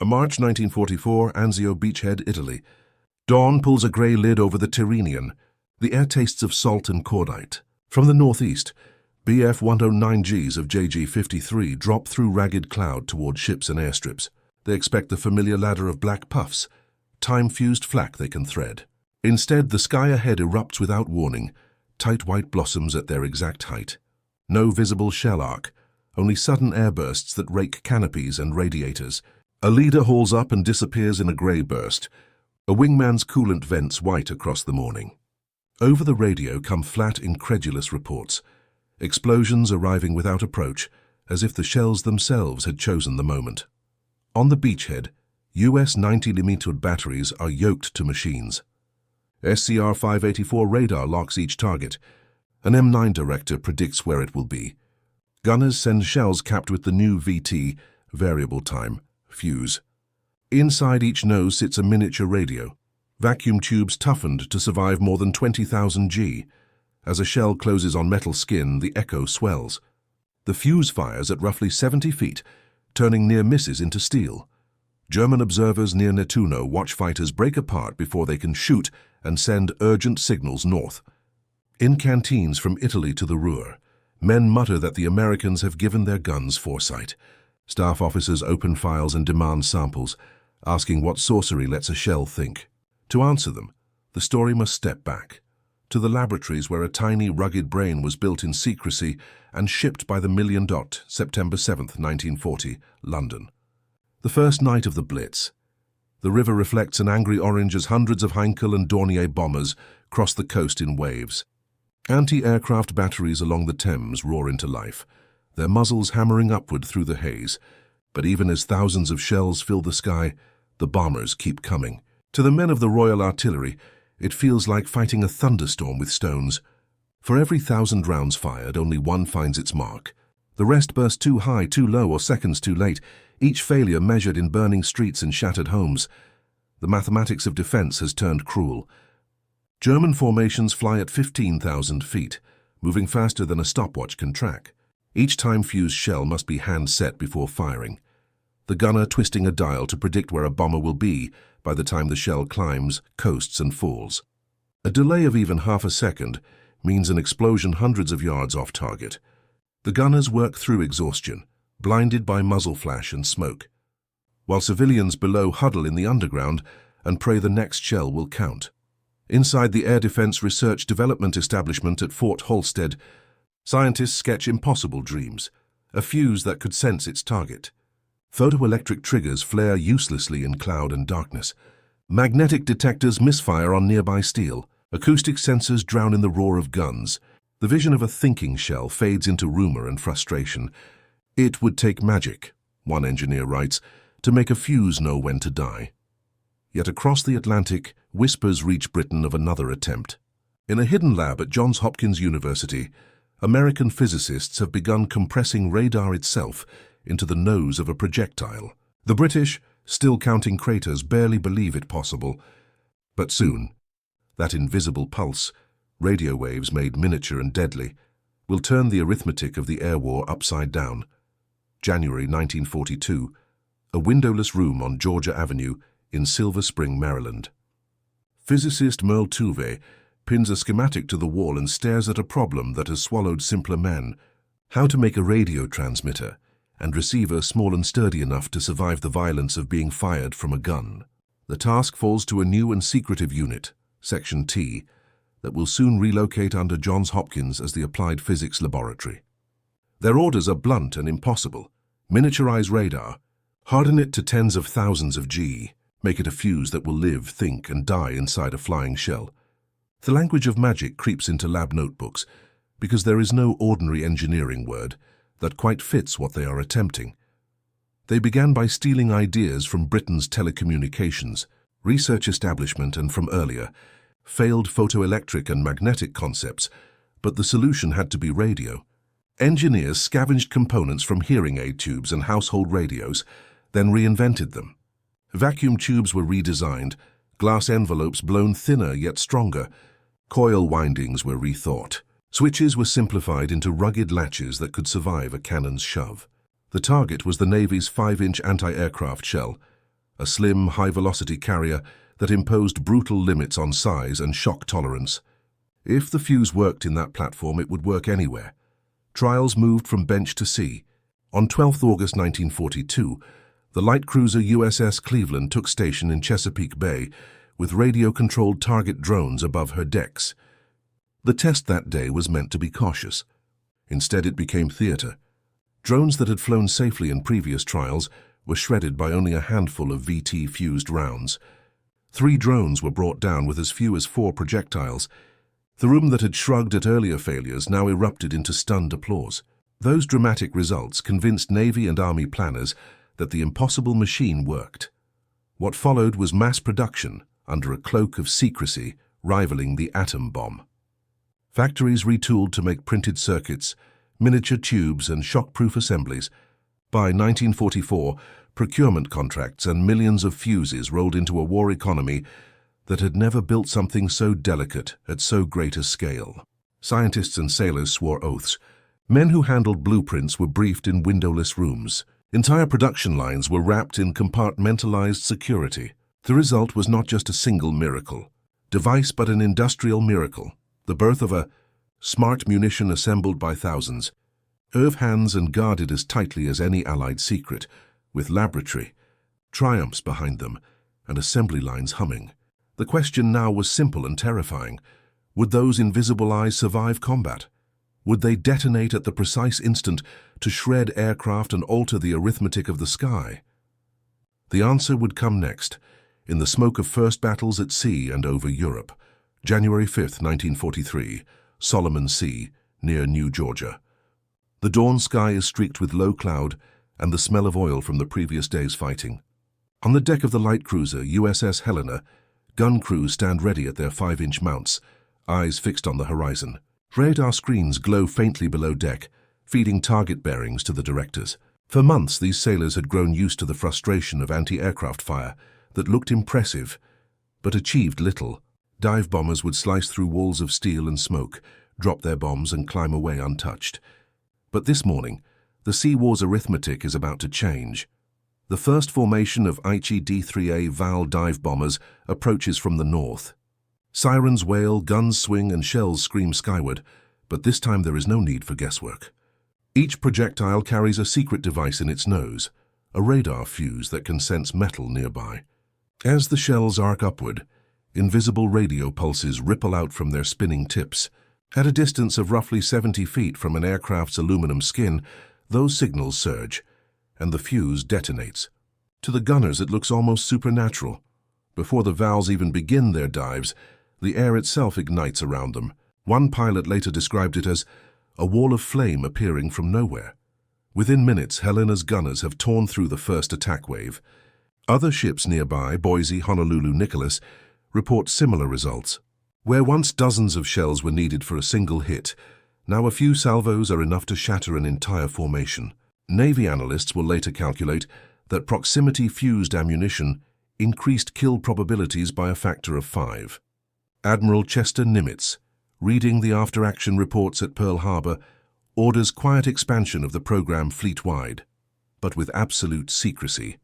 A March 1944, Anzio beachhead, Italy. Dawn pulls a grey lid over the Tyrrhenian. The air tastes of salt and cordite. From the northeast, Bf-109Gs of JG-53 drop through ragged cloud toward ships and airstrips. They expect the familiar ladder of black puffs, time-fused flak they can thread. Instead, the sky ahead erupts without warning, tight white blossoms at their exact height. No visible shell arc, only sudden airbursts that rake canopies and radiators. A leader hauls up and disappears in a grey burst. A wingman's coolant vents white across the morning. Over the radio come flat, incredulous reports. Explosions arriving without approach, as if the shells themselves had chosen the moment. On the beachhead, US 90mm batteries are yoked to machines. SCR-584 radar locks each target. An M9 director predicts where it will be. Gunners send shells capped with the new VT, variable time, fuse. Inside each nose sits a miniature radio, vacuum tubes toughened to survive more than 20,000 G. As a shell closes on metal skin, the echo swells. The fuse fires at roughly 70 feet, turning near misses into steel. German observers near Nettuno watch fighters break apart before they can shoot and send urgent signals north. In canteens from Italy to the Ruhr, men mutter that the Americans have given their guns foresight. Staff officers open files and demand samples, asking what sorcery lets a shell think. To answer them, the story must step back to the laboratories where a tiny, rugged brain was built in secrecy and shipped by the Million Dot, September 7, 1940, London. The first night of the Blitz. The river reflects an angry orange as hundreds of Heinkel and Dornier bombers cross the coast in waves. Anti-aircraft batteries along the Thames roar into life, their muzzles hammering upward through the haze. But even as thousands of shells fill the sky, the bombers keep coming. To the men of the Royal Artillery, it feels like fighting a thunderstorm with stones. For every 1,000 rounds fired, only one finds its mark. The rest burst too high, too low, or seconds too late, each failure measured in burning streets and shattered homes. The mathematics of defense has turned cruel. German formations fly at 15,000 feet, moving faster than a stopwatch can track. Each time-fused shell must be hand-set before firing. The gunner twisting a dial to predict where a bomber will be by the time the shell climbs, coasts, and falls. A delay of even half a second means an explosion hundreds of yards off target. The gunners work through exhaustion, blinded by muzzle flash and smoke, while civilians below huddle in the underground and pray the next shell will count. Inside the Air Defense Research Development Establishment at Fort Holsted, scientists sketch impossible dreams, a fuse that could sense its target. Photoelectric triggers flare uselessly in cloud and darkness. Magnetic detectors misfire on nearby steel. Acoustic sensors drown in the roar of guns. The vision of a thinking shell fades into rumor and frustration. It would take magic, one engineer writes, to make a fuse know when to die. Yet across the Atlantic, whispers reach Britain of another attempt. In a hidden lab at Johns Hopkins University, American physicists have begun compressing radar itself into the nose of a projectile. The British, still counting craters, barely believe it possible. But soon, that invisible pulse, radio waves made miniature and deadly, will turn the arithmetic of the air war upside down. January 1942, a windowless room on Georgia Avenue in Silver Spring, Maryland. Physicist Merle Tuve pins a schematic to the wall and stares at a problem that has swallowed simpler men: how to make a radio transmitter and receiver small and sturdy enough to survive the violence of being fired from a gun. The task falls to a new and secretive unit, Section T, that will soon relocate under Johns Hopkins as the Applied Physics Laboratory. Their orders are blunt and impossible. Miniaturize radar, harden it to tens of thousands of G, make it a fuse that will live, think, and die inside a flying shell. The language of magic creeps into lab notebooks because there is no ordinary engineering word that quite fits what they are attempting. They began by stealing ideas from Britain's telecommunications, research establishment, and from earlier, failed photoelectric and magnetic concepts, but the solution had to be radio. Engineers scavenged components from hearing aid tubes and household radios, then reinvented them. Vacuum tubes were redesigned, glass envelopes blown thinner yet stronger, coil windings were rethought. Switches were simplified into rugged latches that could survive a cannon's shove. The target was the Navy's 5-inch anti-aircraft shell, a slim, high-velocity carrier that imposed brutal limits on size and shock tolerance. If the fuse worked in that platform, it would work anywhere. Trials moved from bench to sea. On 12 August 1942, the light cruiser USS Cleveland took station in Chesapeake Bay with radio-controlled target drones above her decks. The test that day was meant to be cautious. Instead, it became theater. Drones that had flown safely in previous trials were shredded by only a handful of VT-fused rounds. 3 drones were brought down with as few as 4 projectiles. The room that had shrugged at earlier failures now erupted into stunned applause. Those dramatic results convinced Navy and Army planners that the impossible machine worked. What followed was mass production under a cloak of secrecy rivaling the atom bomb. Factories retooled to make printed circuits, miniature tubes and shock-proof assemblies. By 1944, procurement contracts and millions of fuses rolled into a war economy that had never built something so delicate at so great a scale. Scientists and sailors swore oaths. Men who handled blueprints were briefed in windowless rooms. Entire production lines were wrapped in compartmentalized security. The result was not just a single miracle, device but an industrial miracle, the birth of a smart munition assembled by thousands, hands and guarded as tightly as any Allied secret, with laboratory triumphs behind them and assembly lines humming. The question now was simple and terrifying. Would those invisible eyes survive combat? Would they detonate at the precise instant to shred aircraft and alter the arithmetic of the sky? The answer would come next, in the smoke of first battles at sea and over Europe. January 5, 1943, Solomon Sea, near New Georgia. The dawn sky is streaked with low cloud and the smell of oil from the previous day's fighting. On the deck of the light cruiser USS Helena, gun crews stand ready at their 5-inch mounts, eyes fixed on the horizon. Radar screens glow faintly below deck, feeding target bearings to the directors. For months, these sailors had grown used to the frustration of anti-aircraft fire that looked impressive, but achieved little. Dive bombers would slice through walls of steel and smoke, drop their bombs and climb away untouched. But this morning, the Sea War's arithmetic is about to change. The first formation of Aichi D-3A Val dive bombers approaches from the north. Sirens wail, guns swing, and shells scream skyward, but this time there is no need for guesswork. Each projectile carries a secret device in its nose, a radar fuse that can sense metal nearby. As the shells arc upward, invisible radio pulses ripple out from their spinning tips. At a distance of roughly 70 feet from an aircraft's aluminum skin, those signals surge, and the fuse detonates. To the gunners, it looks almost supernatural. Before the valves even begin their dives, the air itself ignites around them. One pilot later described it as a wall of flame appearing from nowhere. Within minutes, Helena's gunners have torn through the first attack wave. Other ships nearby, Boise, Honolulu, Nicholas, report similar results. Where once dozens of shells were needed for a single hit, now a few salvos are enough to shatter an entire formation. Navy analysts will later calculate that proximity-fused ammunition increased kill probabilities by a factor of 5. Admiral Chester Nimitz, reading the after-action reports at Pearl Harbor, orders quiet expansion of the program fleet-wide, but with absolute secrecy.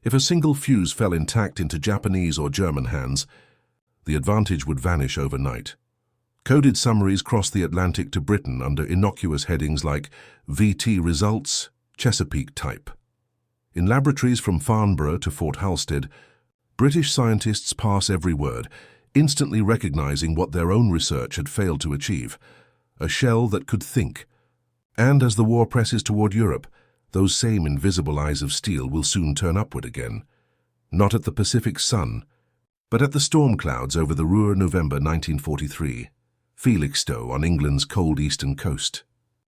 If a single fuse fell intact into Japanese or German hands, the advantage would vanish overnight. Coded summaries crossed the Atlantic to Britain under innocuous headings like VT Results, Chesapeake Type. In laboratories from Farnborough to Fort Halstead, British scientists parse every word, instantly recognizing what their own research had failed to achieve, a shell that could think. And as the war presses toward Europe, those same invisible eyes of steel will soon turn upward again, not at the Pacific sun, but at the storm clouds over the Ruhr November 1943, Felixstowe on England's cold eastern coast.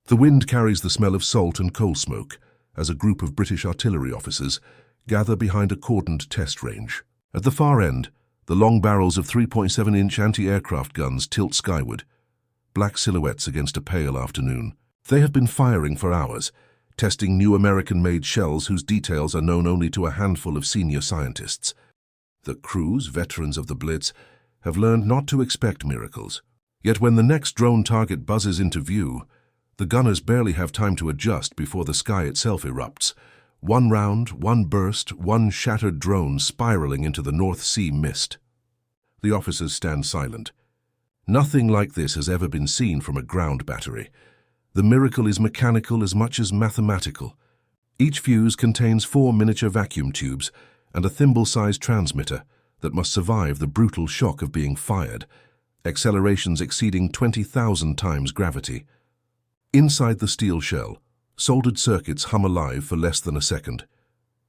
The wind carries the smell of salt and coal smoke as a group of British artillery officers gather behind a cordoned test range. At the far end, the long barrels of 3.7-inch anti-aircraft guns tilt skyward, black silhouettes against a pale afternoon. They have been firing for hours, testing new American-made shells whose details are known only to a handful of senior scientists. The crews, veterans of the Blitz, have learned not to expect miracles. Yet when the next drone target buzzes into view, the gunners barely have time to adjust before the sky itself erupts, One round, one burst, one shattered drone spiraling into the North Sea mist. The officers stand silent. Nothing like this has ever been seen from a ground battery. The miracle is mechanical as much as mathematical. Each fuse contains 4 miniature vacuum tubes and a thimble-sized transmitter that must survive the brutal shock of being fired, accelerations exceeding 20,000 times gravity. Inside the steel shell, soldered circuits hum alive for less than a second,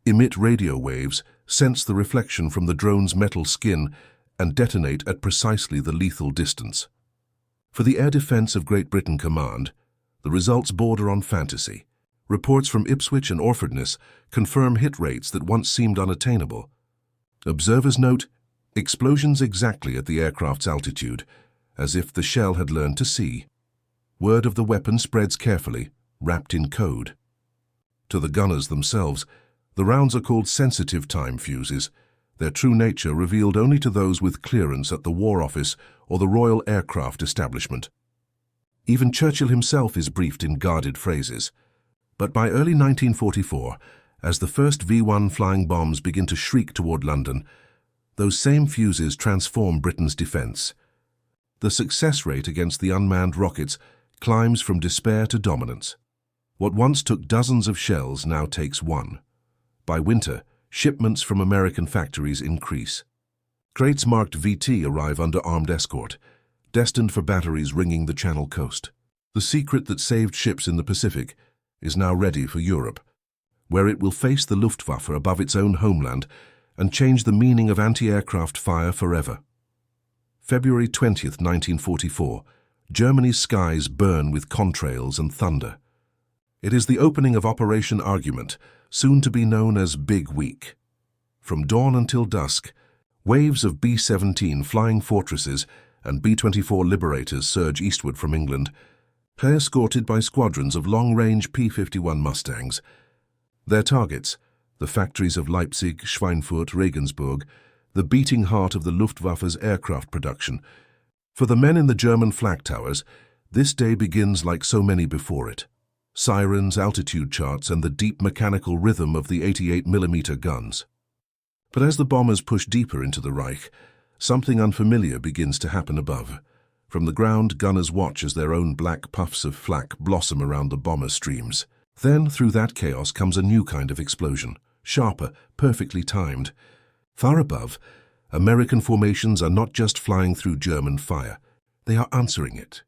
emit radio waves, sense the reflection from the drone's metal skin, and detonate at precisely the lethal distance. For the Air Defense of Great Britain Command, the results border on fantasy. Reports from Ipswich and Orfordness confirm hit rates that once seemed unattainable. Observers note explosions exactly at the aircraft's altitude, as if the shell had learned to see. Word of the weapon spreads carefully, wrapped in code. To the gunners themselves, the rounds are called sensitive time fuses, their true nature revealed only to those with clearance at the War Office or the Royal Aircraft Establishment. Even Churchill himself is briefed in guarded phrases. But by early 1944, as the first V-1 flying bombs begin to shriek toward London, those same fuses transform Britain's defense. The success rate against the unmanned rockets climbs from despair to dominance. What once took dozens of shells now takes one. By winter, shipments from American factories increase. Crates marked VT arrive under armed escort, destined for batteries ringing the Channel coast. The secret that saved ships in the Pacific is now ready for Europe, where it will face the Luftwaffe above its own homeland and change the meaning of anti-aircraft fire forever. February 20th, 1944, Germany's skies burn with contrails and thunder. It is the opening of Operation Argument, soon to be known as Big Week. From dawn until dusk, waves of B-17 flying fortresses and B-24 Liberators surge eastward from England, escorted by squadrons of long-range P-51 Mustangs. Their targets, the factories of Leipzig, Schweinfurt, Regensburg, the beating heart of the Luftwaffe's aircraft production. For the men in the German flak towers, this day begins like so many before it. Sirens, altitude charts, and the deep mechanical rhythm of the 88mm guns. But as the bombers push deeper into the Reich, something unfamiliar begins to happen above. From the ground, gunners watch as their own black puffs of flak blossom around the bomber streams. Then, through that chaos, comes a new kind of explosion, sharper, perfectly timed. Far above, American formations are not just flying through German fire, they are answering it.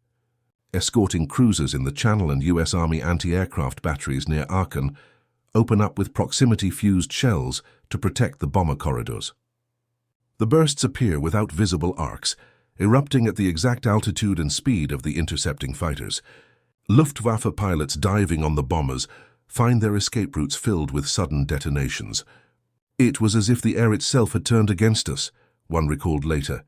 Escorting cruisers in the Channel and U.S. Army anti-aircraft batteries near Aachen open up with proximity-fused shells to protect the bomber corridors. The bursts appear without visible arcs, erupting at the exact altitude and speed of the intercepting fighters. Luftwaffe pilots diving on the bombers find their escape routes filled with sudden detonations. It was as if the air itself had turned against us, one recalled later.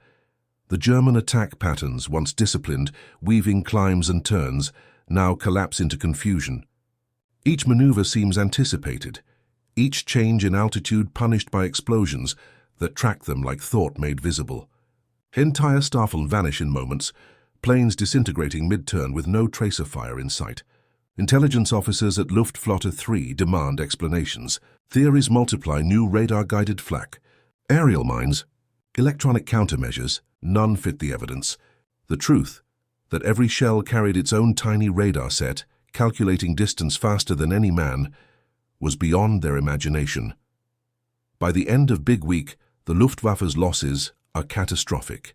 The German attack patterns, once disciplined, weaving climbs and turns, now collapse into confusion. Each maneuver seems anticipated, each change in altitude punished by explosions that track them like thought made visible. Entire Staffeln vanish in moments, planes disintegrating mid-turn with no tracer fire in sight. Intelligence officers at Luftflotte 3 demand explanations. Theories multiply new radar-guided flak. Aerial mines, electronic countermeasures, none fit the evidence. The truth, that every shell carried its own tiny radar set, calculating distance faster than any man, was beyond their imagination. By the end of Big Week, the Luftwaffe's losses are catastrophic.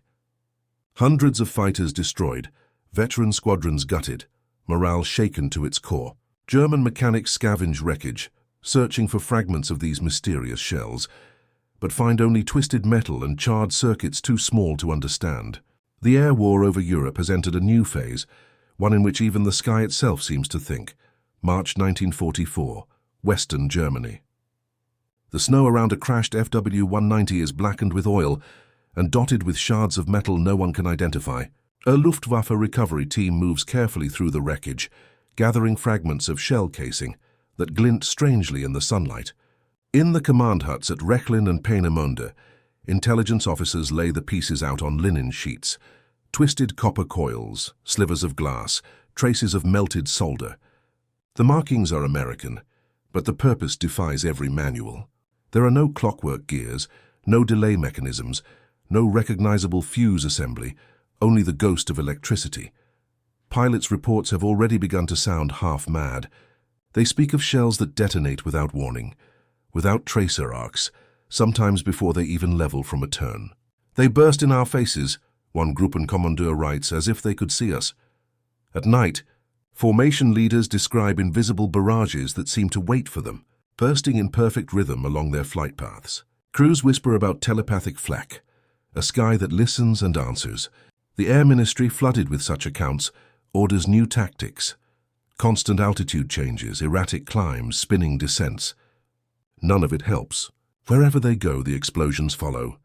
Hundreds of fighters destroyed, veteran squadrons gutted, morale shaken to its core. German mechanics scavenge wreckage, searching for fragments of these mysterious shells, but find only twisted metal and charred circuits too small to understand. The air war over Europe has entered a new phase, one in which even the sky itself seems to think. March 1944, Western Germany. The snow around a crashed FW-190 is blackened with oil and dotted with shards of metal no one can identify. A Luftwaffe recovery team moves carefully through the wreckage, gathering fragments of shell casing that glint strangely in the sunlight. In the command huts at Rechlin and Peenemünde, intelligence officers lay the pieces out on linen sheets. Twisted copper coils, slivers of glass, traces of melted solder. The markings are American, But the purpose defies every manual. There are no clockwork gears, no delay mechanisms, no recognizable fuse assembly, only the ghost of electricity. Pilots' reports have already begun to sound half mad. They speak of shells that detonate without warning, without tracer arcs, sometimes before they even level from a turn. They burst in our faces, one Gruppenkommandeur writes, as if they could see us. At night, formation leaders describe invisible barrages that seem to wait for them, bursting in perfect rhythm along their flight paths. Crews whisper about telepathic flak, a sky that listens and answers. The Air Ministry, flooded with such accounts, orders new tactics. Constant altitude changes, erratic climbs, spinning descents. None of it helps. Wherever they go, the explosions follow.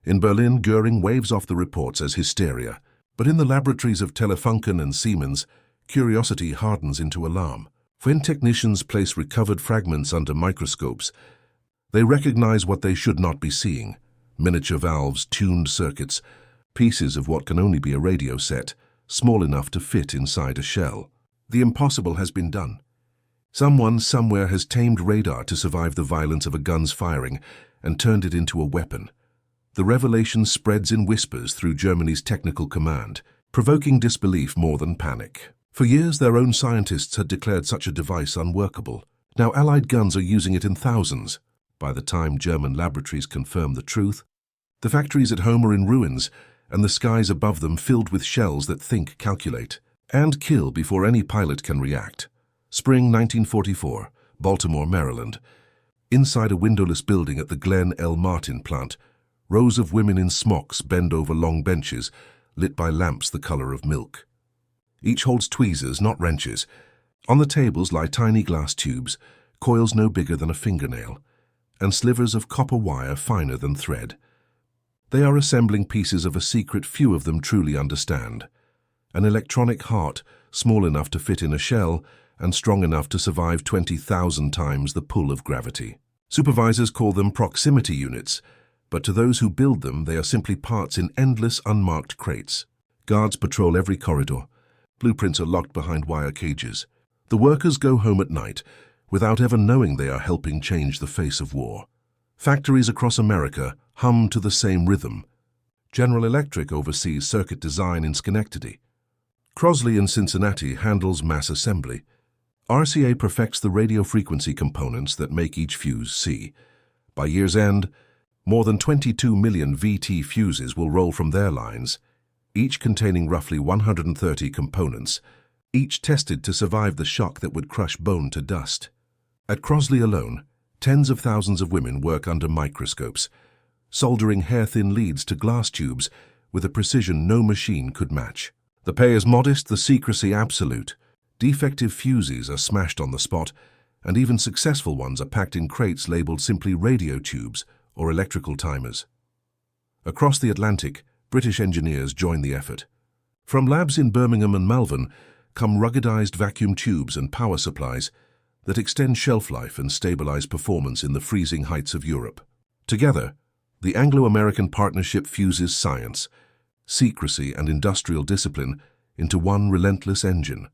In Berlin, Göring waves off the reports as hysteria, but in the laboratories of Telefunken and Siemens, curiosity hardens into alarm. When technicians place recovered fragments under microscopes, they recognize what they should not be seeing: miniature valves, tuned circuits, pieces of what can only be a radio set, small enough to fit inside a shell. The impossible has been done. Someone somewhere has tamed radar to survive the violence of a gun's firing and turned it into a weapon. The revelation spreads in whispers through Germany's technical command, provoking disbelief more than panic. For years, their own scientists had declared such a device unworkable. Now Allied guns are using it in thousands. By the time German laboratories confirm the truth, the factories at home are in ruins, and the skies above them filled with shells that think, calculate, and kill before any pilot can react. Spring 1944, Baltimore, Maryland. Inside a windowless building at the Glen L. Martin plant, rows of women in smocks bend over long benches, lit by lamps the color of milk. Each holds tweezers, not wrenches. On the tables lie tiny glass tubes, coils no bigger than a fingernail, and slivers of copper wire finer than thread. They are assembling pieces of a secret few of them truly understand. An electronic heart, small enough to fit in a shell and strong enough to survive 20,000 times the pull of gravity. Supervisors call them proximity units, but to those who build them, they are simply parts in endless unmarked crates. Guards patrol every corridor. Blueprints are locked behind wire cages. The workers go home at night without ever knowing they are helping change the face of war. Factories across America hum to the same rhythm. General Electric oversees circuit design in Schenectady. Crosley in Cincinnati handles mass assembly. RCA perfects the radio frequency components that make each fuse see. By year's end, more than 22 million VT fuses will roll from their lines, each containing roughly 130 components, each tested to survive the shock that would crush bone to dust. At Crosley alone, tens of thousands of women work under microscopes, soldering hair-thin leads to glass tubes with a precision no machine could match. The pay is modest, the secrecy absolute. Defective fuses are smashed on the spot, and even successful ones are packed in crates labeled simply radio tubes or electrical timers. Across the Atlantic, British engineers join the effort. From labs in Birmingham and Malvern come ruggedized vacuum tubes and power supplies that extend shelf life and stabilize performance in the freezing heights of Europe. Together, the Anglo-American partnership fuses science, secrecy and industrial discipline into one relentless engine.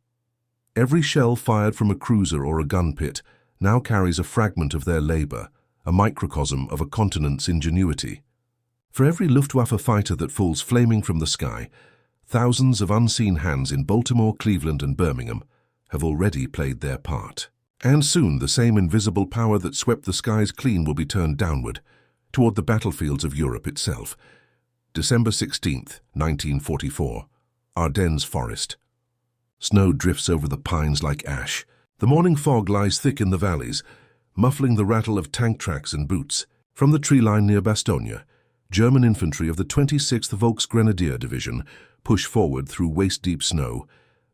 Every shell fired from a cruiser or a gun pit now carries a fragment of their labor, a microcosm of a continent's ingenuity. For every Luftwaffe fighter that falls flaming from the sky, thousands of unseen hands in Baltimore, Cleveland, and Birmingham have already played their part. And soon the same invisible power that swept the skies clean will be turned downward, toward the battlefields of Europe itself. December 16th, 1944, Ardennes Forest. Snow drifts over the pines like ash. The morning fog lies thick in the valleys, muffling the rattle of tank tracks and boots. From the tree line near Bastogne, German infantry of the 26th Volksgrenadier Division push forward through waist-deep snow,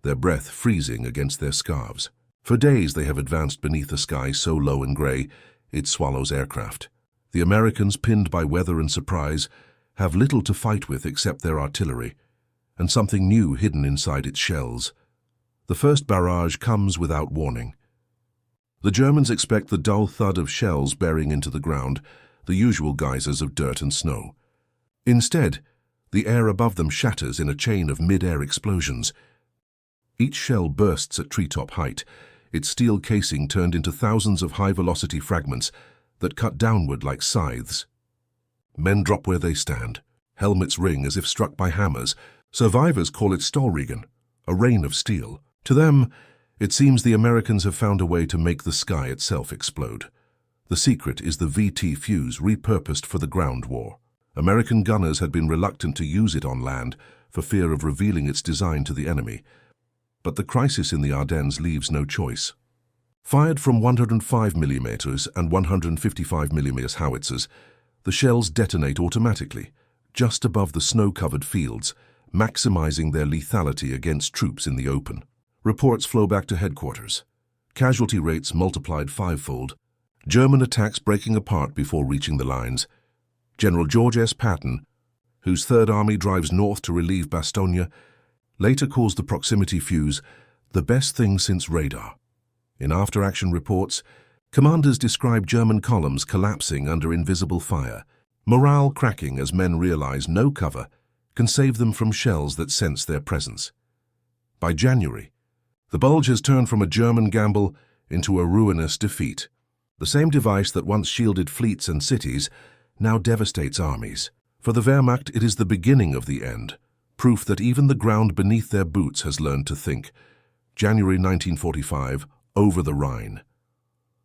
their breath freezing against their scarves. For days they have advanced beneath a sky so low and grey it swallows aircraft. The Americans, pinned by weather and surprise, have little to fight with except their artillery, and something new hidden inside its shells. The first barrage comes without warning. The Germans expect the dull thud of shells bearing into the ground, the usual geysers of dirt and snow. Instead, the air above them shatters in a chain of mid-air explosions. Each shell bursts at treetop height, its steel casing turned into thousands of high-velocity fragments that cut downward like scythes. Men drop where they stand. Helmets ring as if struck by hammers. Survivors call it Stahlregen, a rain of steel. To them, it seems the Americans have found a way to make the sky itself explode. The secret is the VT fuse repurposed for the ground war. American gunners had been reluctant to use it on land for fear of revealing its design to the enemy. But the crisis in the Ardennes leaves no choice. Fired from 105mm and 155mm howitzers, the shells detonate automatically, just above the snow-covered fields, maximizing their lethality against troops in the open. Reports flow back to headquarters. Casualty rates multiplied fivefold. German attacks breaking apart before reaching the lines. General George S. Patton, whose Third Army drives north to relieve Bastogne, later calls the proximity fuse the best thing since radar. In after-action reports, commanders describe German columns collapsing under invisible fire, morale cracking as men realize no cover can save them from shells that sense their presence. By January, the bulge has turned from a German gamble into a ruinous defeat. The same device that once shielded fleets and cities now devastates armies. For the Wehrmacht, it is the beginning of the end, proof that even the ground beneath their boots has learned to think. January 1945, over the Rhine.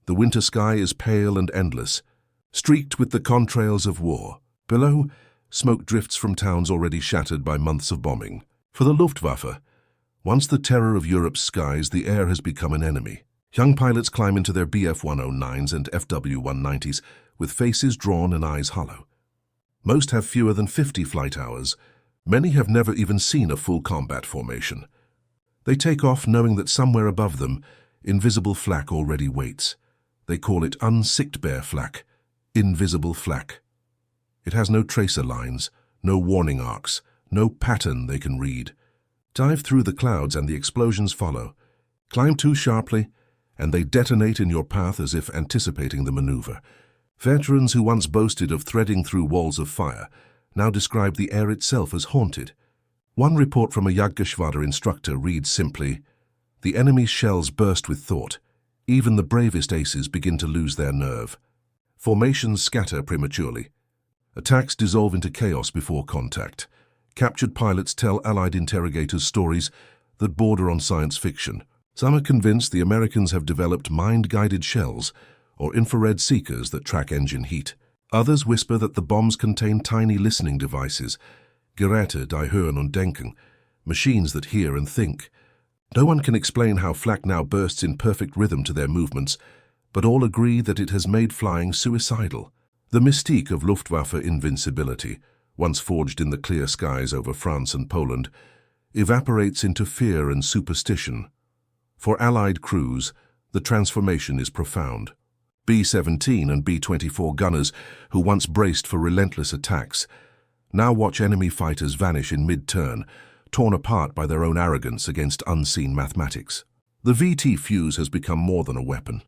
The winter sky is pale and endless, streaked with the contrails of war. Below, smoke drifts from towns already shattered by months of bombing. For the Luftwaffe, once the terror of Europe's skies, the air has become an enemy. Young pilots climb into their Bf-109s and FW-190s with faces drawn and eyes hollow. Most have fewer than 50 flight hours. Many have never even seen a full combat formation. They take off knowing that somewhere above them, invisible flak already waits. They call it unsichtbar flak, invisible flak. It has no tracer lines, no warning arcs, no pattern they can read. Dive through the clouds and the explosions follow. Climb too sharply, and they detonate in your path as if anticipating the maneuver. Veterans who once boasted of threading through walls of fire now describe the air itself as haunted. One report from a Jagdgeschwader instructor reads simply, "The enemy's shells burst with thought. Even the bravest aces begin to lose their nerve. Formations scatter prematurely. Attacks dissolve into chaos before contact. Captured pilots tell Allied interrogators stories that border on science fiction. Some are convinced the Americans have developed mind-guided shells or infrared seekers that track engine heat. Others whisper that the bombs contain tiny listening devices, Geräte, die hören und denken, machines that hear and think. No one can explain how flak now bursts in perfect rhythm to their movements, but all agree that it has made flying suicidal. The mystique of Luftwaffe invincibility, once forged in the clear skies over France and Poland, evaporates into fear and superstition. For Allied crews, the transformation is profound. B-17 and B-24 gunners, who once braced for relentless attacks, now watch enemy fighters vanish in mid-turn, torn apart by their own arrogance against unseen mathematics. The VT fuse has become more than a weapon.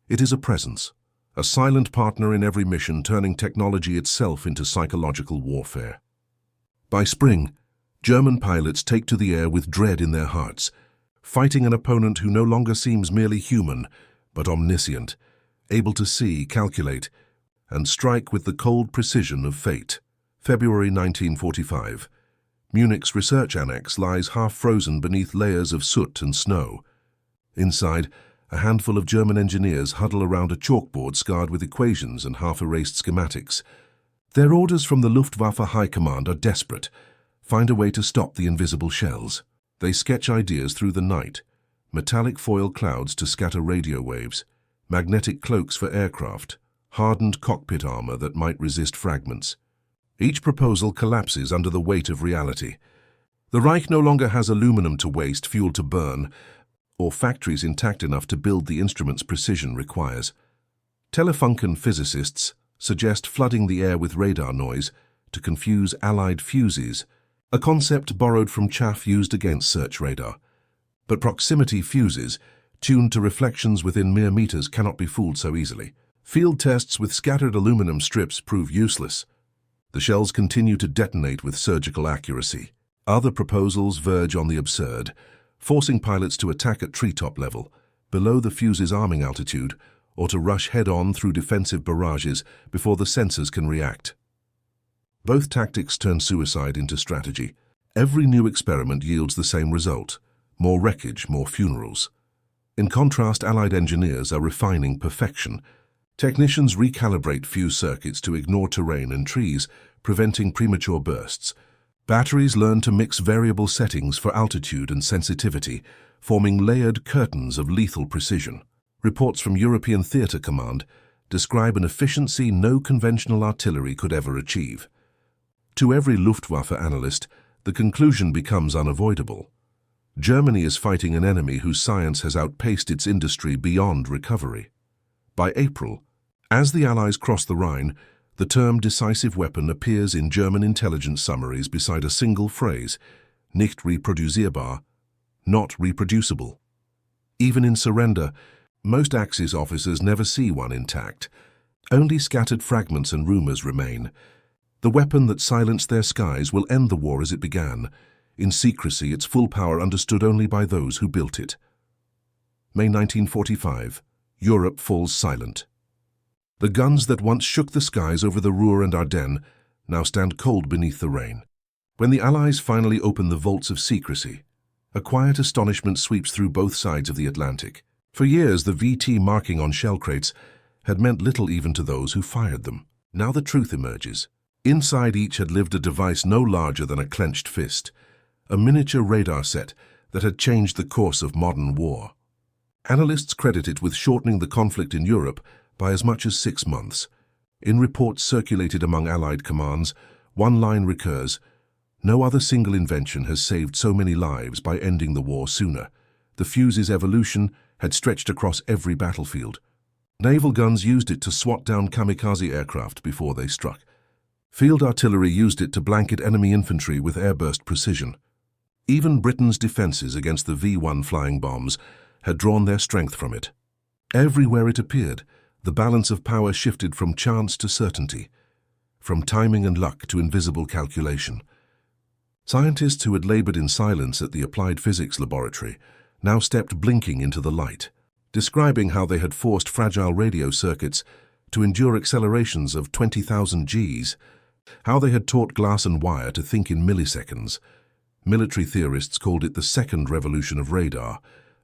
It is a presence, a silent partner in every mission, turning technology itself into psychological warfare. By spring, German pilots take to the air with dread in their hearts, fighting an opponent who no longer seems merely human, but omniscient, able to see, calculate, and strike with the cold precision of fate. February 1945. Munich's research annex lies half-frozen beneath layers of soot and snow. Inside, a handful of German engineers huddle around a chalkboard scarred with equations and half-erased schematics. Their orders from the Luftwaffe High Command are desperate. Find a way to stop the invisible shells. They sketch ideas through the night. Metallic foil clouds to scatter radio waves. Magnetic cloaks for aircraft. Hardened cockpit armor that might resist fragments. Each proposal collapses under the weight of reality. The Reich no longer has aluminum to waste, fuel to burn, or factories intact enough to build the instruments precision requires. Telefunken physicists suggest flooding the air with radar noise to confuse Allied fuses, a concept borrowed from chaff used against search radar. But proximity fuses, tuned to reflections within mere meters, cannot be fooled so easily. Field tests with scattered aluminum strips prove useless. The shells continue to detonate with surgical accuracy. Other proposals verge on the absurd, forcing pilots to attack at treetop level, below the fuze's arming altitude, or to rush head-on through defensive barrages before the sensors can react. Both tactics turn suicide into strategy. Every new experiment yields the same result: more wreckage, more funerals. In contrast, Allied engineers are refining perfection. Technicians recalibrate fuse circuits to ignore terrain and trees, preventing premature bursts. Batteries learn to mix variable settings for altitude and sensitivity, forming layered curtains of lethal precision. Reports from European Theatre Command describe an efficiency no conventional artillery could ever achieve. To every Luftwaffe analyst, the conclusion becomes unavoidable. Germany is fighting an enemy whose science has outpaced its industry beyond recovery. By April, as the Allies cross the Rhine, the term decisive weapon appears in German intelligence summaries beside a single phrase: nicht reproduzierbar, not reproducible. Even in surrender, most Axis officers never see one intact. Only scattered fragments and rumors remain. The weapon that silenced their skies will end the war as it began, in secrecy, its full power understood only by those who built it. May 1945. Europe falls silent. The guns that once shook the skies over the Ruhr and Ardennes now stand cold beneath the rain. When the Allies finally open the vaults of secrecy, a quiet astonishment sweeps through both sides of the Atlantic. For years, the VT marking on shell crates had meant little even to those who fired them. Now the truth emerges. Inside each had lived a device no larger than a clenched fist, a miniature radar set that had changed the course of modern war. Analysts credit it with shortening the conflict in Europe by as much as 6 months. In reports circulated among Allied commands, one line recurs: "No other single invention has saved so many lives by ending the war sooner." The fuze's evolution had stretched across every battlefield. Naval guns used it to swat down kamikaze aircraft before they struck. Field artillery used it to blanket enemy infantry with airburst precision. Even Britain's defenses against the V-1 flying bombs had drawn their strength from it. Everywhere it appeared, the balance of power shifted from chance to certainty, from timing and luck to invisible calculation. Scientists who had labored in silence at the Applied Physics Laboratory now stepped blinking into the light, describing how they had forced fragile radio circuits to endure accelerations of 20,000 Gs, how they had taught glass and wire to think in milliseconds. Military theorists called it the second revolution of radar,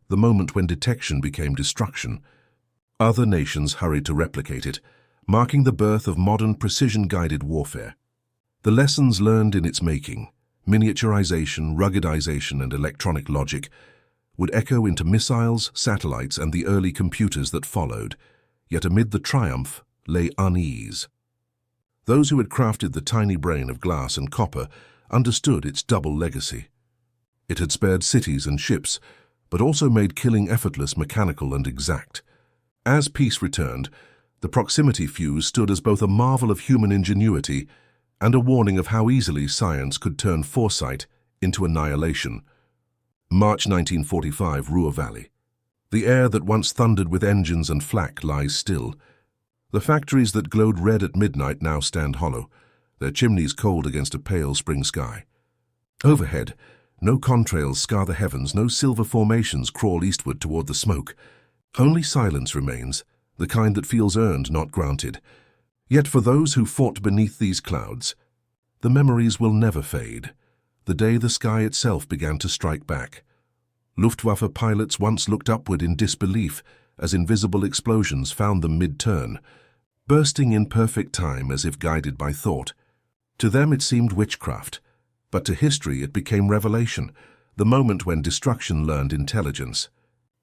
the moment when detection became destruction. Other nations hurried to replicate it, marking the birth of modern precision-guided warfare. The lessons learned in its making, miniaturization, ruggedization, and electronic logic, would echo into missiles, satellites, and the early computers that followed. Yet amid the triumph lay unease. Those who had crafted the tiny brain of glass and copper understood its double legacy. It had spared cities and ships, but also made killing effortless, mechanical, and exact. As peace returned, the proximity fuse stood as both a marvel of human ingenuity and a warning of how easily science could turn foresight into annihilation. March 1945, Ruhr Valley. The air that once thundered with engines and flak lies still. The factories that glowed red at midnight now stand hollow, their chimneys cold against a pale spring sky. Overhead, no contrails scar the heavens, no silver formations crawl eastward toward the smoke. Only silence remains, the kind that feels earned, not granted. Yet for those who fought beneath these clouds, the memories will never fade. The day the sky itself began to strike back. Luftwaffe pilots once looked upward in disbelief as invisible explosions found them mid-turn, bursting in perfect time as if guided by thought. To them it seemed witchcraft, but to history it became revelation, the moment when destruction learned intelligence.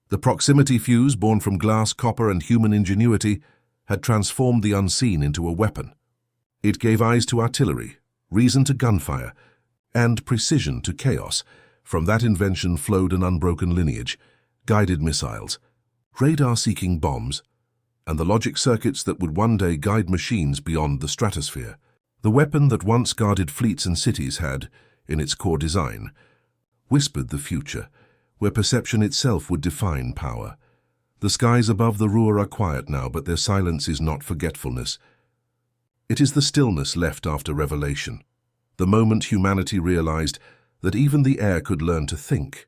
The proximity fuse, born from glass, copper, and human ingenuity, had transformed the unseen into a weapon. It gave eyes to artillery, reason to gunfire, and precision to chaos. From that invention flowed an unbroken lineage: guided missiles, radar-seeking bombs, and the logic circuits that would one day guide machines beyond the stratosphere. The weapon that once guarded fleets and cities had, in its core design, whispered the future, where perception itself would define power. The skies above the Ruhr are quiet now, but their silence is not forgetfulness. It is the stillness left after revelation, the moment humanity realized that even the air could learn to think.